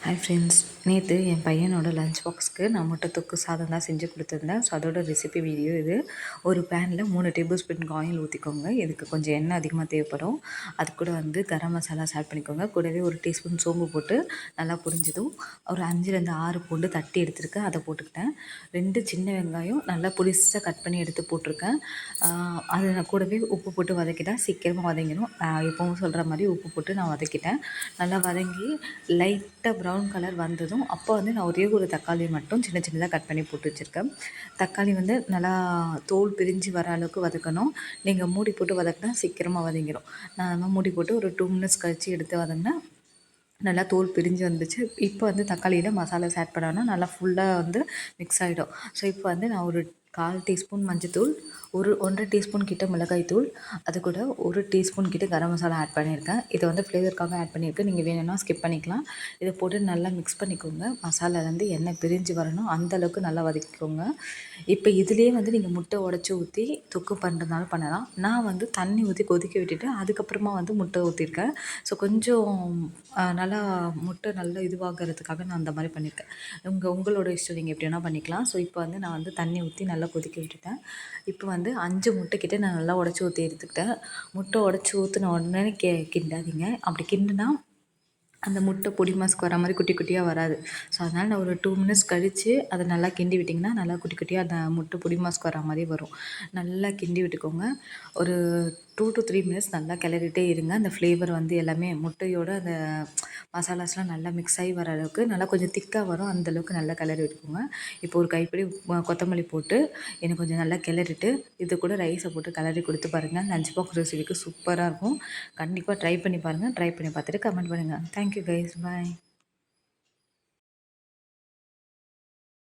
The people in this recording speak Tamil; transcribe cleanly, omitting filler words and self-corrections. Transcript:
ஹாய் ஃப்ரெண்ட்ஸ், நேற்று என் பையனோட லஞ்ச் பாக்ஸ்க்கு நான் முட்டை தொக்கு சாதம் தான் செஞ்சு கொடுத்துருந்தேன். ஸோ அதோட ரெசிபி வீடியோ இது. ஒரு பேனில் 3 டேபிள் ஸ்பூன் ஆயில் ஊற்றிக்கோங்க. இதுக்கு கொஞ்சம் எண்ணெய் அதிகமாக தேவைப்படும். அது கூட கரம் மசாலாஸ் ஆட் பண்ணிக்கோங்க. கூடவே ஒரு டீஸ்பூன் சோம்பு போட்டு நல்லா புரிஞ்சதும் ஒரு 5லேருந்து 6 பூண்டு தட்டி எடுத்துருக்கேன், அதை போட்டுக்கிட்டேன். 2 சின்ன வெங்காயம் நல்லா புளிசாக கட் பண்ணி எடுத்து போட்டிருக்கேன். அது நான் கூடவே உப்பு போட்டு வதக்கிட்டேன். சீக்கிரமாக வதங்கிடும். எப்பவும் சொல்கிற மாதிரி உப்பு போட்டு நான் வதக்கிட்டேன். நல்லா வதங்கி லைட்டாக ப்ரௌன் கலர் வந்ததும் அப்போ நான் ஒரே ஒரு தக்காளி மட்டும் சின்ன சின்னதாக கட் பண்ணி போட்டு வச்சுருக்கேன். தக்காளி நல்லா தோல் பிரிஞ்சு வர அளவுக்கு வதக்கணும். நீங்கள் மூடி போட்டு வதக்கினா சீக்கிரமாக வதங்கிடும். நான் மூடி போட்டு ஒரு 2 மினிட்ஸ் கழித்து எடுத்து வதங்கினேன். நல்லா தோல் பிரிஞ்சு வந்துச்சு. இப்போ தக்காளியில் மசாலாஸ் ஆட் பண்ணோன்னா நல்லா ஃபுல்லாக மிக்ஸ் ஆகிடும். ஸோ இப்போ நான் ஒரு 1/4 டீஸ்பூன் மஞ்சத்தூள், ஒரு 1 1/2 டீஸ்பூன் கிட்ட மிளகாய் தூள், அது கூட 1 டீஸ்பூன் கிட்ட கரம் மசாலா ஆட் பண்ணியிருக்கேன். இதை ஃப்ளேவருக்காக ஆட் பண்ணியிருக்கேன். நீங்கள் வேணும்னா ஸ்கிப் பண்ணிக்கலாம். இதை போட்டு நல்லா மிக்ஸ் பண்ணிக்கோங்க. மசாலா எண்ணெய் பிரிஞ்சு வரணும், அந்தளவுக்கு நல்லா வதக்கிக்கோங்க. இப்போ இதுலேயே நீங்கள் முட்டை உடச்சி ஊற்றி தொக்கு பண்ணுறதுனாலும் பண்ணலாம். நான் தண்ணி ஊற்றி கொதிக்க விட்டுட்டு அதுக்கப்புறமா முட்டை ஊற்றிருக்கேன். ஸோ கொஞ்சம் நல்லா முட்டை நல்லா இதுவாகிறதுக்காக நான் அந்த மாதிரி பண்ணியிருக்கேன். உங்களோட இஷ்டம், நீங்கள் எப்படி வேணால் பண்ணிக்கலாம். ஸோ இப்போ நான் தண்ணி ஊற்றி நல்லா கொதிக்க விட்டுட்டேன். இப்போ 5 முட்டைக்கிட்ட நான் நல்லா உடச்சி ஊற்றி எடுத்துக்கிட்டேன். முட்டை உடச்சி ஊற்றின உடனே கிண்டாதீங்க. அப்படி கிண்டுனா அந்த முட்டை பொடி மாஸ்க்கு வர மாதிரி குட்டி குட்டியாக வராது. ஸோ அதனால் நான் ஒரு 2 மினிட்ஸ் கழித்து அதை நல்லா கிண்டி விட்டிங்கன்னா நல்லா குட்டி குட்டியாக அந்த முட்டை பொடி மாஸ்க்கு வர மாதிரி வரும். நல்லா கிண்டி விட்டுக்கோங்க. ஒரு 2 to 3 மினிட்ஸ் நல்லா கிளறிட்டே இருங்க. அந்த ஃப்ளேவர் எல்லாமே முட்டையோட அந்த மசாலாஸ்லாம் நல்லா மிக்ஸ் ஆகி வர அளவுக்கு நல்லா கொஞ்சம் திக்காக வரும். அந்தளவுக்கு நல்லா கிளறி விட்டுக்கோங்க. இப்போ ஒரு கைப்பிடி கொத்தமல்லி போட்டு எனக்கு கொஞ்சம் நல்லா கிளறிட்டு இது கூட ரைஸை போட்டு கிளறி கொடுத்து பாருங்கள். லஞ்ச் பாக்ஸ் ரெசிபிக்கு சூப்பராக இருக்கும். கண்டிப்பாக ட்ரை பண்ணி பாருங்கள். ட்ரை பண்ணி பார்த்துட்டு கமெண்ட் பண்ணுங்கள். தேங்க்யூ கைஸ், பாய்.